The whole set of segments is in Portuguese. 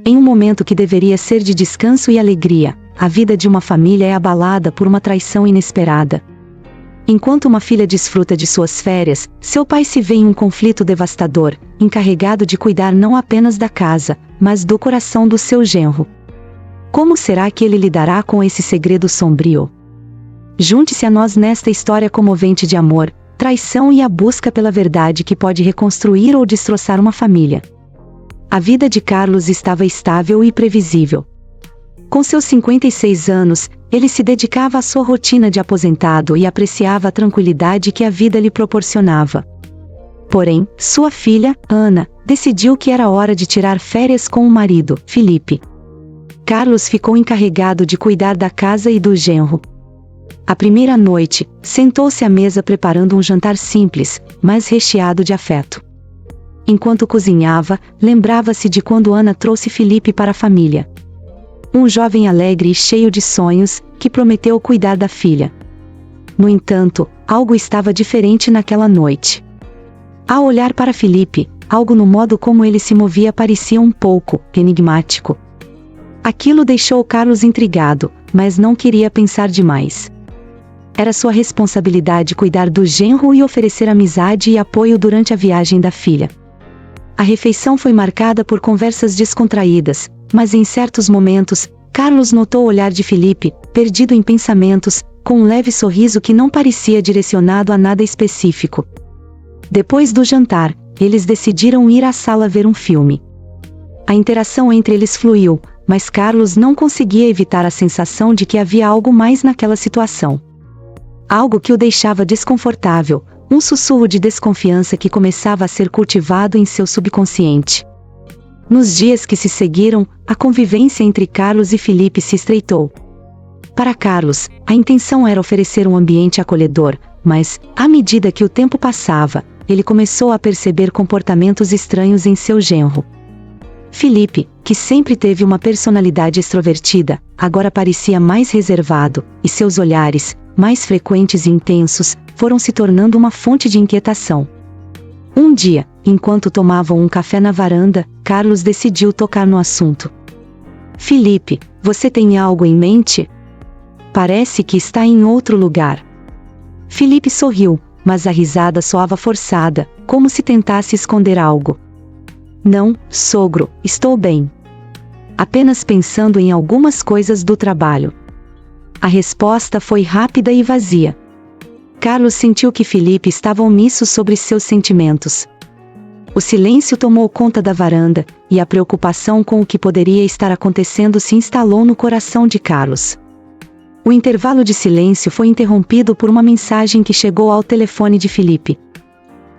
Em um momento que deveria ser de descanso e alegria, a vida de uma família é abalada por uma traição inesperada. Enquanto uma filha desfruta de suas férias, seu pai se vê em um conflito devastador, encarregado de cuidar não apenas da casa, mas do coração do seu genro. Como será que ele lidará com esse segredo sombrio? Junte-se a nós nesta história comovente de amor, traição e a busca pela verdade que pode reconstruir ou destroçar uma família. A vida de Carlos estava estável e previsível. Com seus 56 anos, ele se dedicava à sua rotina de aposentado e apreciava a tranquilidade que a vida lhe proporcionava. Porém, sua filha, Ana, decidiu que era hora de tirar férias com o marido, Felipe. Carlos ficou encarregado de cuidar da casa e do genro. A primeira noite, sentou-se à mesa preparando um jantar simples, mas recheado de afeto. Enquanto cozinhava, lembrava-se de quando Ana trouxe Felipe para a família. Um jovem alegre e cheio de sonhos, que prometeu cuidar da filha. No entanto, algo estava diferente naquela noite. Ao olhar para Felipe, algo no modo como ele se movia parecia um pouco enigmático. Aquilo deixou Carlos intrigado, mas não queria pensar demais. Era sua responsabilidade cuidar do genro e oferecer amizade e apoio durante a viagem da filha. A refeição foi marcada por conversas descontraídas, mas em certos momentos, Carlos notou o olhar de Felipe, perdido em pensamentos, com um leve sorriso que não parecia direcionado a nada específico. Depois do jantar, eles decidiram ir à sala ver um filme. A interação entre eles fluiu, mas Carlos não conseguia evitar a sensação de que havia algo mais naquela situação. Algo que o deixava desconfortável, um sussurro de desconfiança que começava a ser cultivado em seu subconsciente. Nos dias que se seguiram, a convivência entre Carlos e Felipe se estreitou. Para Carlos, a intenção era oferecer um ambiente acolhedor, mas, à medida que o tempo passava, ele começou a perceber comportamentos estranhos em seu genro. Felipe, que sempre teve uma personalidade extrovertida, agora parecia mais reservado, e seus olhares, mais frequentes e intensos, foram se tornando uma fonte de inquietação. Um dia, enquanto tomavam um café na varanda, Carlos decidiu tocar no assunto. Felipe, você tem algo em mente? Parece que está em outro lugar. Felipe sorriu, mas a risada soava forçada, como se tentasse esconder algo. Não, sogro, estou bem. Apenas pensando em algumas coisas do trabalho. A resposta foi rápida e vazia. Carlos sentiu que Felipe estava omisso sobre seus sentimentos. O silêncio tomou conta da varanda, e a preocupação com o que poderia estar acontecendo se instalou no coração de Carlos. O intervalo de silêncio foi interrompido por uma mensagem que chegou ao telefone de Felipe.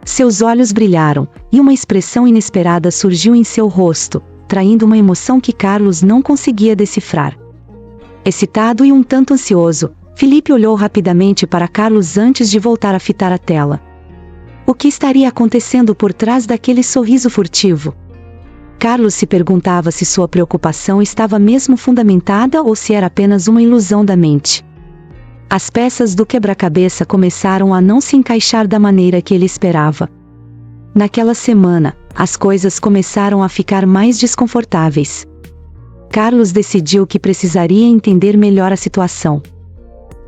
Seus olhos brilharam, e uma expressão inesperada surgiu em seu rosto, traindo uma emoção que Carlos não conseguia decifrar. Excitado e um tanto ansioso, Felipe olhou rapidamente para Carlos antes de voltar a fitar a tela. O que estaria acontecendo por trás daquele sorriso furtivo? Carlos se perguntava se sua preocupação estava mesmo fundamentada ou se era apenas uma ilusão da mente. As peças do quebra-cabeça começaram a não se encaixar da maneira que ele esperava. Naquela semana, as coisas começaram a ficar mais desconfortáveis. Carlos decidiu que precisaria entender melhor a situação.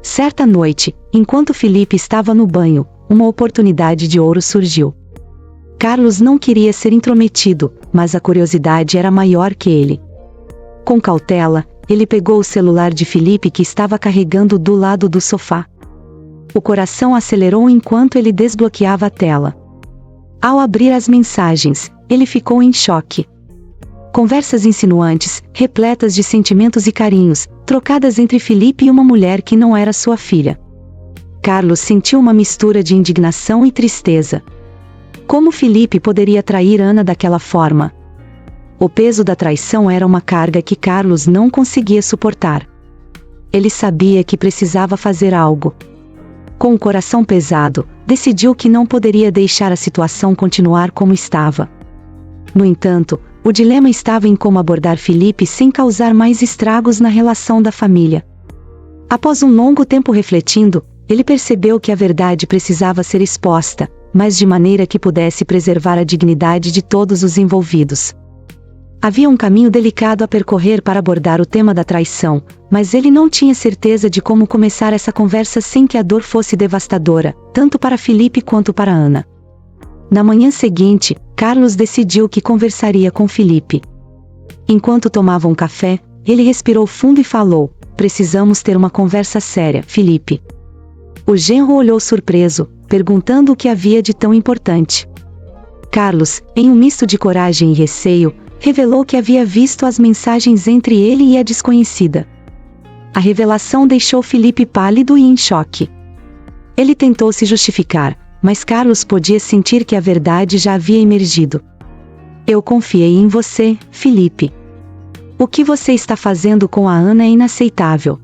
Certa noite, enquanto Felipe estava no banho, uma oportunidade de ouro surgiu. Carlos não queria ser intrometido, mas a curiosidade era maior que ele. Com cautela, ele pegou o celular de Felipe que estava carregando do lado do sofá. O coração acelerou enquanto ele desbloqueava a tela. Ao abrir as mensagens, ele ficou em choque. Conversas insinuantes, repletas de sentimentos e carinhos, trocadas entre Felipe e uma mulher que não era sua filha. Carlos sentiu uma mistura de indignação e tristeza. Como Felipe poderia trair Ana daquela forma? O peso da traição era uma carga que Carlos não conseguia suportar. Ele sabia que precisava fazer algo. Com o coração pesado, decidiu que não poderia deixar a situação continuar como estava. No entanto, o dilema estava em como abordar Felipe sem causar mais estragos na relação da família. Após um longo tempo refletindo, ele percebeu que a verdade precisava ser exposta, mas de maneira que pudesse preservar a dignidade de todos os envolvidos. Havia um caminho delicado a percorrer para abordar o tema da traição, mas ele não tinha certeza de como começar essa conversa sem que a dor fosse devastadora, tanto para Felipe quanto para Ana. Na manhã seguinte, Carlos decidiu que conversaria com Felipe. Enquanto tomavam café, ele respirou fundo e falou: "Precisamos ter uma conversa séria, Felipe." O genro olhou surpreso, perguntando o que havia de tão importante. Carlos, em um misto de coragem e receio, revelou que havia visto as mensagens entre ele e a desconhecida. A revelação deixou Felipe pálido e em choque. Ele tentou se justificar, mas Carlos podia sentir que a verdade já havia emergido. "Eu confiei em você, Felipe. O que você está fazendo com a Ana é inaceitável."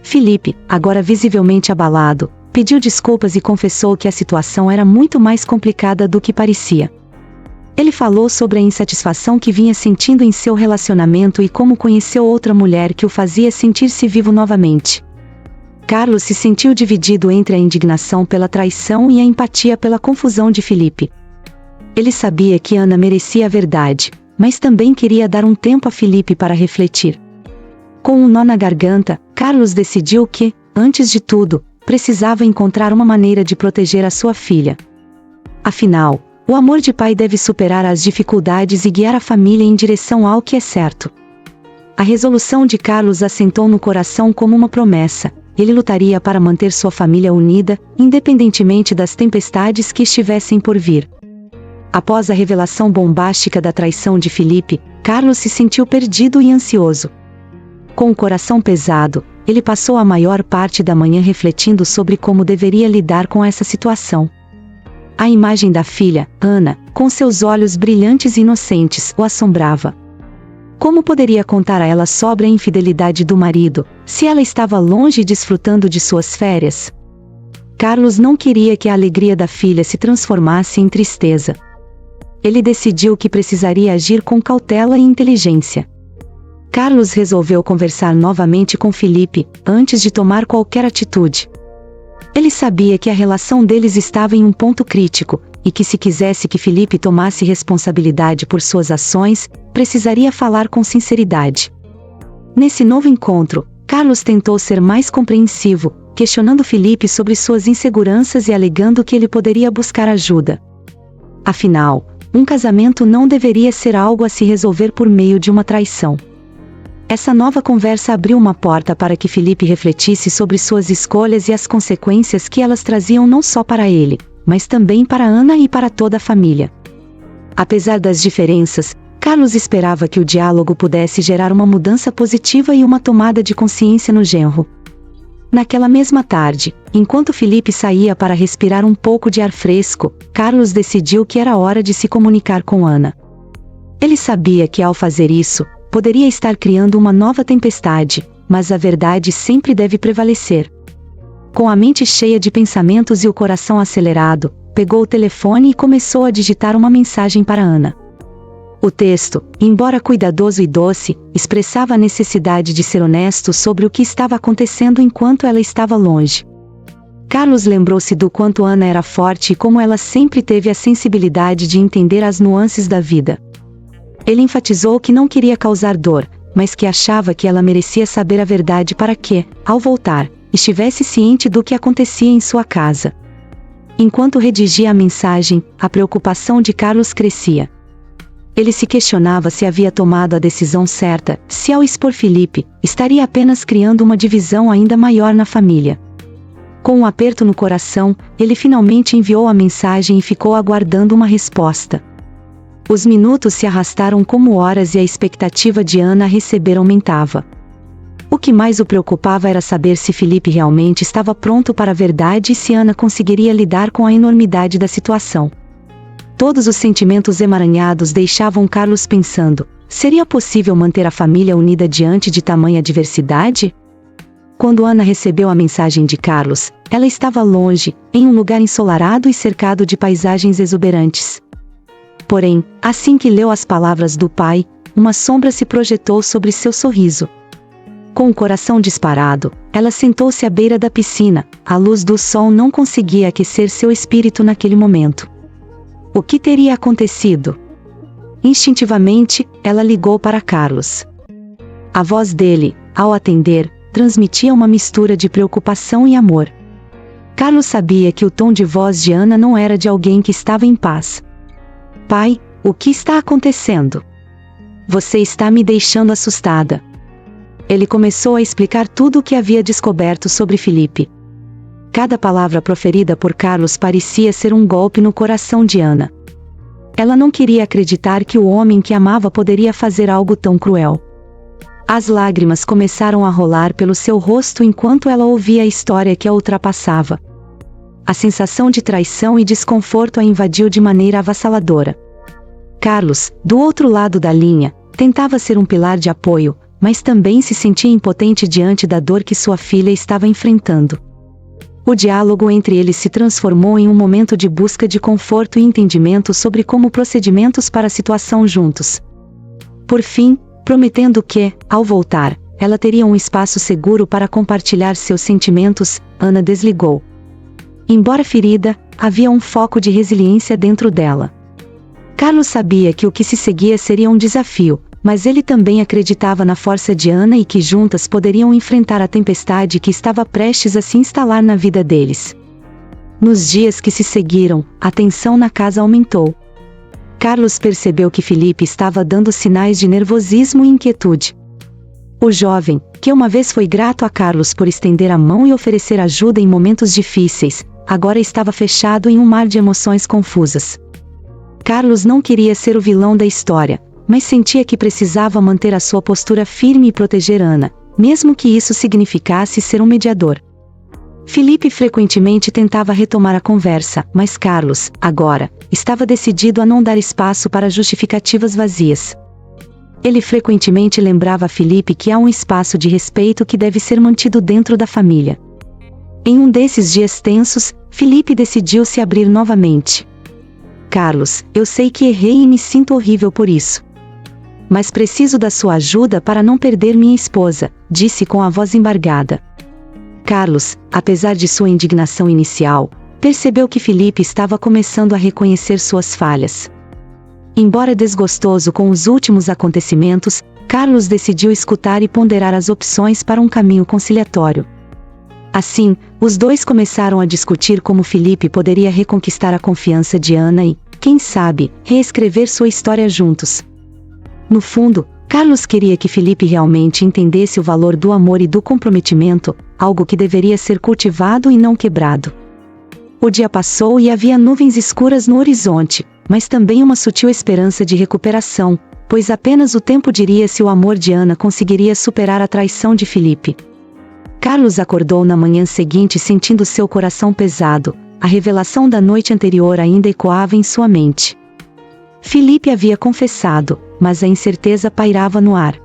Felipe, agora visivelmente abalado, pediu desculpas e confessou que a situação era muito mais complicada do que parecia. Ele falou sobre a insatisfação que vinha sentindo em seu relacionamento e como conheceu outra mulher que o fazia sentir-se vivo novamente. Carlos se sentiu dividido entre a indignação pela traição e a empatia pela confusão de Felipe. Ele sabia que Ana merecia a verdade, mas também queria dar um tempo a Felipe para refletir. Com um nó na garganta, Carlos decidiu que, antes de tudo, precisava encontrar uma maneira de proteger a sua filha. Afinal, o amor de pai deve superar as dificuldades e guiar a família em direção ao que é certo. A resolução de Carlos assentou no coração como uma promessa. Ele lutaria para manter sua família unida, independentemente das tempestades que estivessem por vir. Após a revelação bombástica da traição de Felipe, Carlos se sentiu perdido e ansioso. Com o coração pesado, ele passou a maior parte da manhã refletindo sobre como deveria lidar com essa situação. A imagem da filha, Ana, com seus olhos brilhantes e inocentes, o assombrava. Como poderia contar a ela sobre a infidelidade do marido, se ela estava longe e desfrutando de suas férias? Carlos não queria que a alegria da filha se transformasse em tristeza. Ele decidiu que precisaria agir com cautela e inteligência. Carlos resolveu conversar novamente com Felipe, antes de tomar qualquer atitude. Ele sabia que a relação deles estava em um ponto crítico, e que se quisesse que Felipe tomasse responsabilidade por suas ações, precisaria falar com sinceridade. Nesse novo encontro, Carlos tentou ser mais compreensivo, questionando Felipe sobre suas inseguranças e alegando que ele poderia buscar ajuda. Afinal, um casamento não deveria ser algo a se resolver por meio de uma traição. Essa nova conversa abriu uma porta para que Felipe refletisse sobre suas escolhas e as consequências que elas traziam não só para ele, mas também para Ana e para toda a família. Apesar das diferenças, Carlos esperava que o diálogo pudesse gerar uma mudança positiva e uma tomada de consciência no genro. Naquela mesma tarde, enquanto Felipe saía para respirar um pouco de ar fresco, Carlos decidiu que era hora de se comunicar com Ana. Ele sabia que ao fazer isso, poderia estar criando uma nova tempestade, mas a verdade sempre deve prevalecer. Com a mente cheia de pensamentos e o coração acelerado, pegou o telefone e começou a digitar uma mensagem para Ana. O texto, embora cuidadoso e doce, expressava a necessidade de ser honesto sobre o que estava acontecendo enquanto ela estava longe. Carlos lembrou-se do quanto Ana era forte e como ela sempre teve a sensibilidade de entender as nuances da vida. Ele enfatizou que não queria causar dor, mas que achava que ela merecia saber a verdade para que, ao voltar, estivesse ciente do que acontecia em sua casa. Enquanto redigia a mensagem, a preocupação de Carlos crescia. Ele se questionava se havia tomado a decisão certa, se ao expor Felipe, estaria apenas criando uma divisão ainda maior na família. Com um aperto no coração, ele finalmente enviou a mensagem e ficou aguardando uma resposta. Os minutos se arrastaram como horas e a expectativa de Ana a receber aumentava. O que mais o preocupava era saber se Felipe realmente estava pronto para a verdade e se Ana conseguiria lidar com a enormidade da situação. Todos os sentimentos emaranhados deixavam Carlos pensando: seria possível manter a família unida diante de tamanha diversidade? Quando Ana recebeu a mensagem de Carlos, ela estava longe, em um lugar ensolarado e cercado de paisagens exuberantes. Porém, assim que leu as palavras do pai, uma sombra se projetou sobre seu sorriso. Com o coração disparado, ela sentou-se à beira da piscina. A luz do sol não conseguia aquecer seu espírito naquele momento. O que teria acontecido? instintivamente, ela ligou para Carlos. A voz dele, ao atender, transmitia uma mistura de preocupação e amor. Carlos sabia que o tom de voz de Ana não era de alguém que estava em paz. Pai, o que está acontecendo? Você está me deixando assustada. Ele começou a explicar tudo o que havia descoberto sobre Felipe. Cada palavra proferida por Carlos parecia ser um golpe no coração de Ana. Ela não queria acreditar que o homem que amava poderia fazer algo tão cruel. As lágrimas começaram a rolar pelo seu rosto enquanto ela ouvia a história que a ultrapassava. A sensação de traição e desconforto a invadiu de maneira avassaladora. Carlos, do outro lado da linha, tentava ser um pilar de apoio, mas também se sentia impotente diante da dor que sua filha estava enfrentando. O diálogo entre eles se transformou em um momento de busca de conforto e entendimento sobre como procedimentos para a situação juntos. Por fim, prometendo que, ao voltar, ela teria um espaço seguro para compartilhar seus sentimentos, Ana desligou. Embora ferida, havia um foco de resiliência dentro dela. Carlos sabia que o que se seguia seria um desafio, mas ele também acreditava na força de Ana e que juntas poderiam enfrentar a tempestade que estava prestes a se instalar na vida deles. Nos dias que se seguiram, a tensão na casa aumentou. Carlos percebeu que Felipe estava dando sinais de nervosismo e inquietude. O jovem, que uma vez foi grato a Carlos por estender a mão e oferecer ajuda em momentos difíceis, agora estava fechado em um mar de emoções confusas. Carlos não queria ser o vilão da história, mas sentia que precisava manter a sua postura firme e proteger Ana, mesmo que isso significasse ser um mediador. Felipe frequentemente tentava retomar a conversa, mas Carlos, agora, estava decidido a não dar espaço para justificativas vazias. Ele frequentemente lembrava a Felipe que há um espaço de respeito que deve ser mantido dentro da família. Em um desses dias tensos, Felipe decidiu se abrir novamente. Carlos, eu sei que errei e me sinto horrível por isso. Mas preciso da sua ajuda para não perder minha esposa, disse com a voz embargada. Carlos, apesar de sua indignação inicial, percebeu que Felipe estava começando a reconhecer suas falhas. Embora desgostoso com os últimos acontecimentos, Carlos decidiu escutar e ponderar as opções para um caminho conciliatório. Assim, os dois começaram a discutir como Felipe poderia reconquistar a confiança de Ana e, quem sabe, reescrever sua história juntos. No fundo, Carlos queria que Felipe realmente entendesse o valor do amor e do comprometimento, algo que deveria ser cultivado e não quebrado. O dia passou e havia nuvens escuras no horizonte, mas também uma sutil esperança de recuperação, pois apenas o tempo diria se o amor de Ana conseguiria superar a traição de Felipe. Carlos acordou na manhã seguinte sentindo seu coração pesado, a revelação da noite anterior ainda ecoava em sua mente. Felipe havia confessado, mas a incerteza pairava no ar.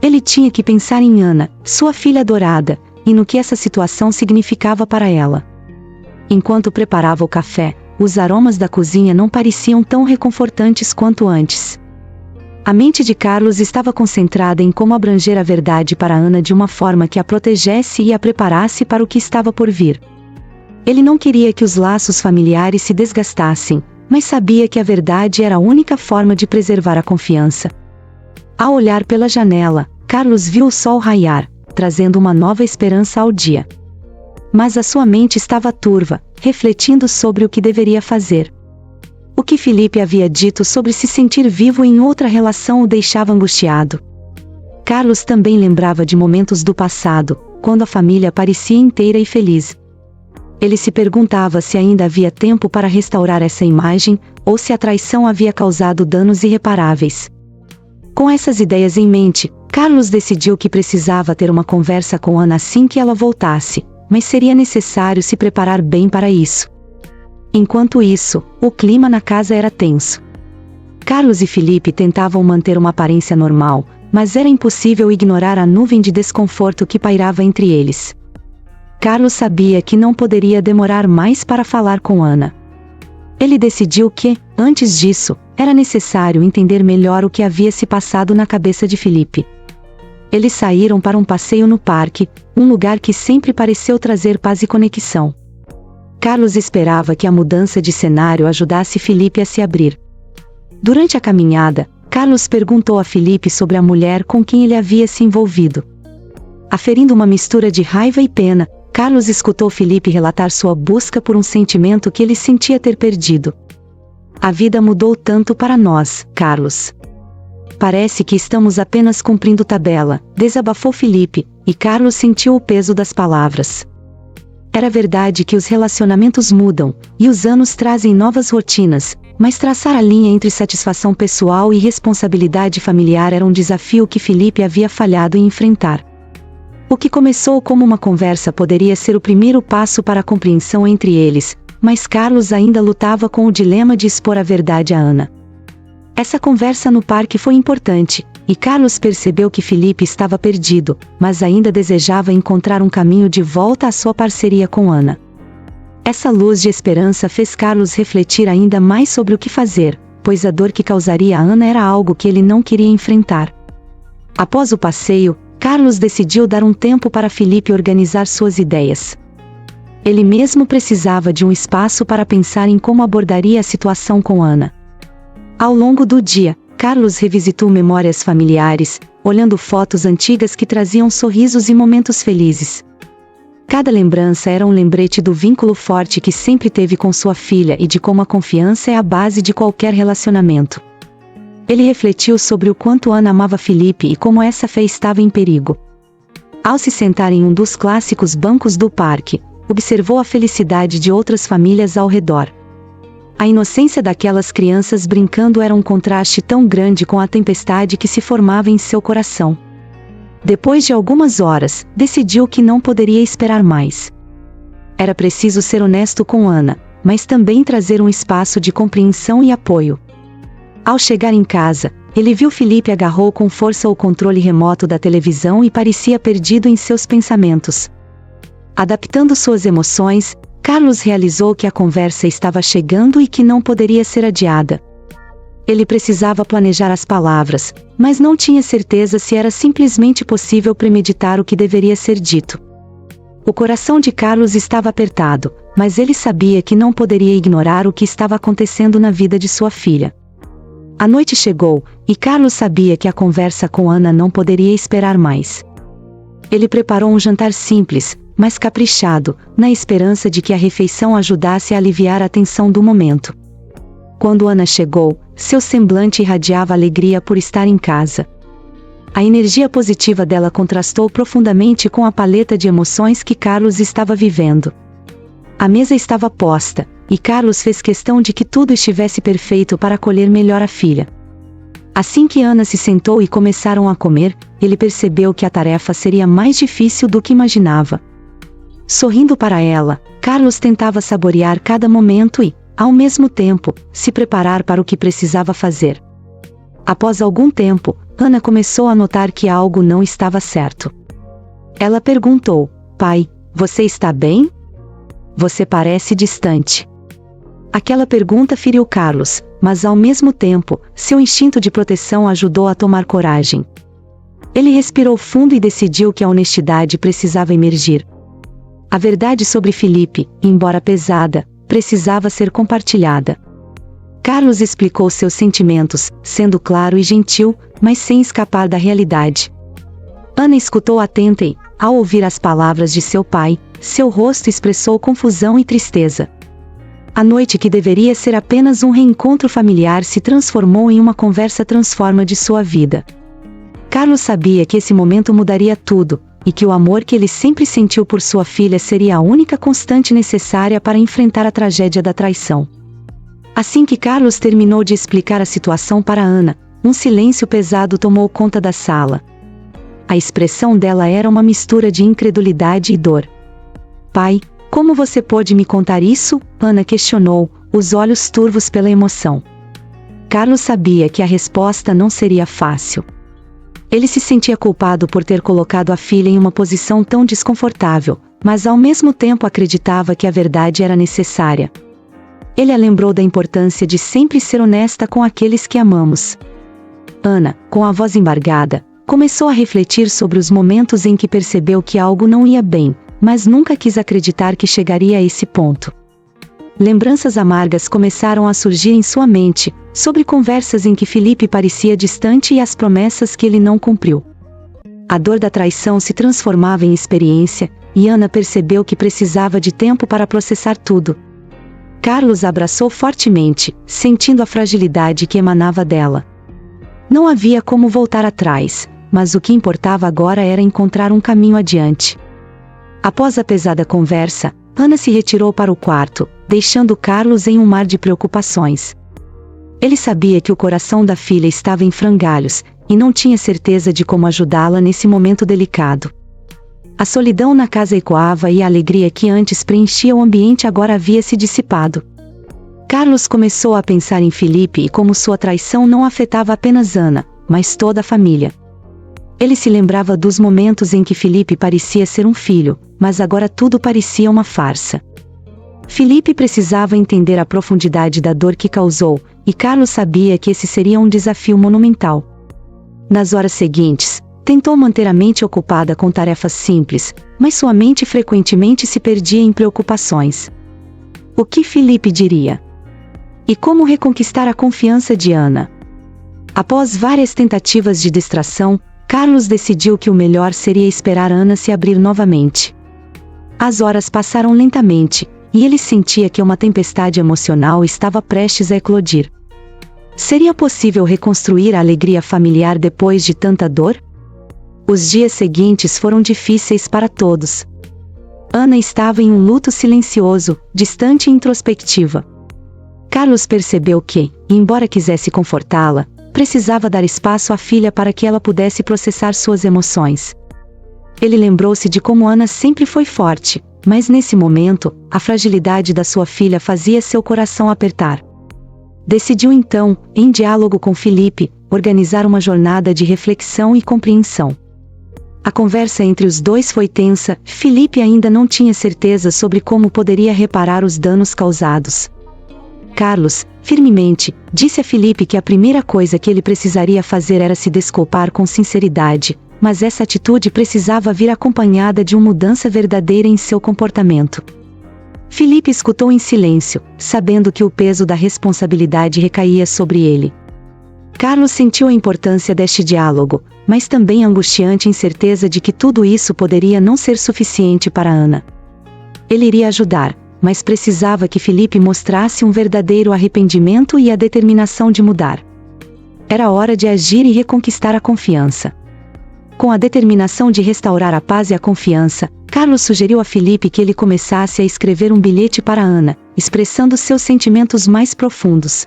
Ele tinha que pensar em Ana, sua filha adorada, e no que essa situação significava para ela. Enquanto preparava o café, os aromas da cozinha não pareciam tão reconfortantes quanto antes. A mente de Carlos estava concentrada em como abranger a verdade para Ana de uma forma que a protegesse e a preparasse para o que estava por vir. Ele não queria que os laços familiares se desgastassem, mas sabia que a verdade era a única forma de preservar a confiança. Ao olhar pela janela, Carlos viu o sol raiar, trazendo uma nova esperança ao dia. Mas a sua mente estava turva, refletindo sobre o que deveria fazer. O que Felipe havia dito sobre se sentir vivo em outra relação o deixava angustiado. Carlos também lembrava de momentos do passado, quando a família parecia inteira e feliz. Ele se perguntava se ainda havia tempo para restaurar essa imagem, ou se a traição havia causado danos irreparáveis. Com essas ideias em mente, Carlos decidiu que precisava ter uma conversa com Ana assim que ela voltasse, mas seria necessário se preparar bem para isso. Enquanto isso, o clima na casa era tenso. Carlos e Felipe tentavam manter uma aparência normal, mas era impossível ignorar a nuvem de desconforto que pairava entre eles. Carlos sabia que não poderia demorar mais para falar com Ana. Ele decidiu que, antes disso, era necessário entender melhor o que havia se passado na cabeça de Felipe. Eles saíram para um passeio no parque, um lugar que sempre pareceu trazer paz e conexão. Carlos esperava que a mudança de cenário ajudasse Felipe a se abrir. Durante a caminhada, Carlos perguntou a Felipe sobre a mulher com quem ele havia se envolvido. Aferindo uma mistura de raiva e pena, Carlos escutou Felipe relatar sua busca por um sentimento que ele sentia ter perdido. A vida mudou tanto para nós, Carlos. Parece que estamos apenas cumprindo tabela, desabafou Felipe, e Carlos sentiu o peso das palavras. Era verdade que os relacionamentos mudam, e os anos trazem novas rotinas, mas traçar a linha entre satisfação pessoal e responsabilidade familiar era um desafio que Felipe havia falhado em enfrentar. O que começou como uma conversa poderia ser o primeiro passo para a compreensão entre eles, mas Carlos ainda lutava com o dilema de expor a verdade a Ana. Essa conversa no parque foi importante, e Carlos percebeu que Felipe estava perdido, mas ainda desejava encontrar um caminho de volta à sua parceria com Ana. Essa luz de esperança fez Carlos refletir ainda mais sobre o que fazer, pois a dor que causaria a Ana era algo que ele não queria enfrentar. Após o passeio, Carlos decidiu dar um tempo para Felipe organizar suas ideias. Ele mesmo precisava de um espaço para pensar em como abordaria a situação com Ana. Ao longo do dia, Carlos revisitou memórias familiares, olhando fotos antigas que traziam sorrisos e momentos felizes. Cada lembrança era um lembrete do vínculo forte que sempre teve com sua filha e de como a confiança é a base de qualquer relacionamento. Ele refletiu sobre o quanto Ana amava Felipe e como essa fé estava em perigo. Ao se sentar em um dos clássicos bancos do parque, observou a felicidade de outras famílias ao redor. A inocência daquelas crianças brincando era um contraste tão grande com a tempestade que se formava em seu coração. Depois de algumas horas, decidiu que não poderia esperar mais. Era preciso ser honesto com Ana, mas também trazer um espaço de compreensão e apoio. Ao chegar em casa, ele viu Felipe agarrou com força o controle remoto da televisão e parecia perdido em seus pensamentos. Adaptando suas emoções, Carlos realizou que a conversa estava chegando e que não poderia ser adiada. Ele precisava planejar as palavras, mas não tinha certeza se era simplesmente possível premeditar o que deveria ser dito. O coração de Carlos estava apertado, mas ele sabia que não poderia ignorar o que estava acontecendo na vida de sua filha. A noite chegou, e Carlos sabia que a conversa com Ana não poderia esperar mais. Ele preparou um jantar simples, mas caprichado, na esperança de que a refeição ajudasse a aliviar a tensão do momento. Quando Ana chegou, seu semblante irradiava alegria por estar em casa. A energia positiva dela contrastou profundamente com a paleta de emoções que Carlos estava vivendo. A mesa estava posta, e Carlos fez questão de que tudo estivesse perfeito para acolher melhor a filha. Assim que Ana se sentou e começaram a comer, ele percebeu que a tarefa seria mais difícil do que imaginava. Sorrindo para ela, Carlos tentava saborear cada momento e, ao mesmo tempo, se preparar para o que precisava fazer. Após algum tempo, Ana começou a notar que algo não estava certo. Ela perguntou: "Pai, você está bem? Você parece distante." Aquela pergunta feriu Carlos, mas ao mesmo tempo, seu instinto de proteção ajudou a tomar coragem. Ele respirou fundo e decidiu que a honestidade precisava emergir. A verdade sobre Felipe, embora pesada, precisava ser compartilhada. Carlos explicou seus sentimentos, sendo claro e gentil, mas sem escapar da realidade. Ana escutou atenta e, ao ouvir as palavras de seu pai, seu rosto expressou confusão e tristeza. A noite que deveria ser apenas um reencontro familiar se transformou em uma conversa transforma de sua vida. Carlos sabia que esse momento mudaria tudo, e que o amor que ele sempre sentiu por sua filha seria a única constante necessária para enfrentar a tragédia da traição. Assim que Carlos terminou de explicar a situação para Ana, um silêncio pesado tomou conta da sala. A expressão dela era uma mistura de incredulidade e dor. "Pai, como você pôde me contar isso?" Ana questionou, os olhos turvos pela emoção. Carlos sabia que a resposta não seria fácil. Ele se sentia culpado por ter colocado a filha em uma posição tão desconfortável, mas ao mesmo tempo acreditava que a verdade era necessária. Ele a lembrou da importância de sempre ser honesta com aqueles que amamos. Ana, com a voz embargada, começou a refletir sobre os momentos em que percebeu que algo não ia bem, mas nunca quis acreditar que chegaria a esse ponto. Lembranças amargas começaram a surgir em sua mente, sobre conversas em que Filipe parecia distante e as promessas que ele não cumpriu. A dor da traição se transformava em experiência, e Ana percebeu que precisava de tempo para processar tudo. Carlos a abraçou fortemente, sentindo a fragilidade que emanava dela. Não havia como voltar atrás, mas o que importava agora era encontrar um caminho adiante. Após a pesada conversa, Ana se retirou para o quarto, deixando Carlos em um mar de preocupações. Ele sabia que o coração da filha estava em frangalhos, e não tinha certeza de como ajudá-la nesse momento delicado. A solidão na casa ecoava e a alegria que antes preenchia o ambiente agora havia se dissipado. Carlos começou a pensar em Filipe e como sua traição não afetava apenas Ana, mas toda a família. Ele se lembrava dos momentos em que Filipe parecia ser um filho, mas agora tudo parecia uma farsa. Filipe precisava entender a profundidade da dor que causou, e Carlos sabia que esse seria um desafio monumental. Nas horas seguintes, tentou manter a mente ocupada com tarefas simples, mas sua mente frequentemente se perdia em preocupações. O que Filipe diria? E como reconquistar a confiança de Ana? Após várias tentativas de distração, Carlos decidiu que o melhor seria esperar Ana se abrir novamente. As horas passaram lentamente, e ele sentia que uma tempestade emocional estava prestes a eclodir. Seria possível reconstruir a alegria familiar depois de tanta dor? Os dias seguintes foram difíceis para todos. Ana estava em um luto silencioso, distante e introspectiva. Carlos percebeu que, embora quisesse confortá-la, precisava dar espaço à filha para que ela pudesse processar suas emoções. Ele lembrou-se de como Ana sempre foi forte, mas nesse momento, a fragilidade da sua filha fazia seu coração apertar. Decidiu então, em diálogo com Filipe, organizar uma jornada de reflexão e compreensão. A conversa entre os dois foi tensa. Filipe ainda não tinha certeza sobre como poderia reparar os danos causados. Carlos, firmemente, disse a Filipe que a primeira coisa que ele precisaria fazer era se desculpar com sinceridade, mas essa atitude precisava vir acompanhada de uma mudança verdadeira em seu comportamento. Filipe escutou em silêncio, sabendo que o peso da responsabilidade recaía sobre ele. Carlos sentiu a importância deste diálogo, mas também a angustiante incerteza de que tudo isso poderia não ser suficiente para Ana. Ele iria ajudar, mas precisava que Filipe mostrasse um verdadeiro arrependimento e a determinação de mudar. Era hora de agir e reconquistar a confiança. Com a determinação de restaurar a paz e a confiança, Carlos sugeriu a Filipe que ele começasse a escrever um bilhete para Ana, expressando seus sentimentos mais profundos.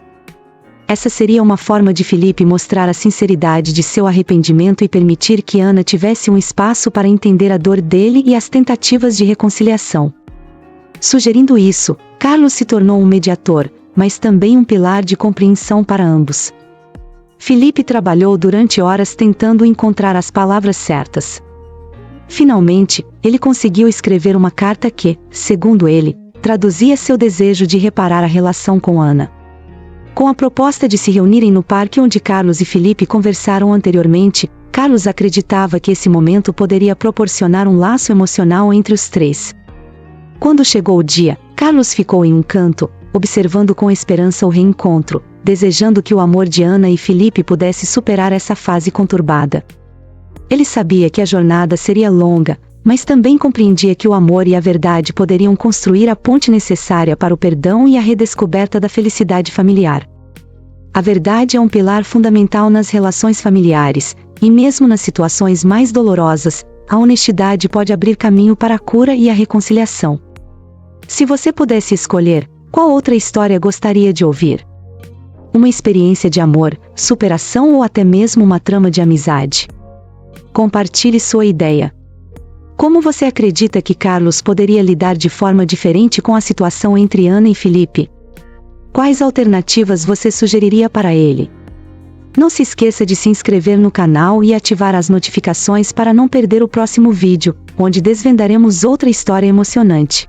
Essa seria uma forma de Filipe mostrar a sinceridade de seu arrependimento e permitir que Ana tivesse um espaço para entender a dor dele e as tentativas de reconciliação. Sugerindo isso, Carlos se tornou um mediador, mas também um pilar de compreensão para ambos. Filipe trabalhou durante horas tentando encontrar as palavras certas. Finalmente, ele conseguiu escrever uma carta que, segundo ele, traduzia seu desejo de reparar a relação com Ana. Com a proposta de se reunirem no parque onde Carlos e Filipe conversaram anteriormente, Carlos acreditava que esse momento poderia proporcionar um laço emocional entre os três. Quando chegou o dia, Carlos ficou em um canto, observando com esperança o reencontro, desejando que o amor de Ana e Filipe pudesse superar essa fase conturbada. Ele sabia que a jornada seria longa, mas também compreendia que o amor e a verdade poderiam construir a ponte necessária para o perdão e a redescoberta da felicidade familiar. A verdade é um pilar fundamental nas relações familiares, e mesmo nas situações mais dolorosas, a honestidade pode abrir caminho para a cura e a reconciliação. Se você pudesse escolher, qual outra história gostaria de ouvir? Uma experiência de amor, superação ou até mesmo uma trama de amizade? Compartilhe sua ideia. Como você acredita que Carlos poderia lidar de forma diferente com a situação entre Ana e Filipe? Quais alternativas você sugeriria para ele? Não se esqueça de se inscrever no canal e ativar as notificações para não perder o próximo vídeo, onde desvendaremos outra história emocionante.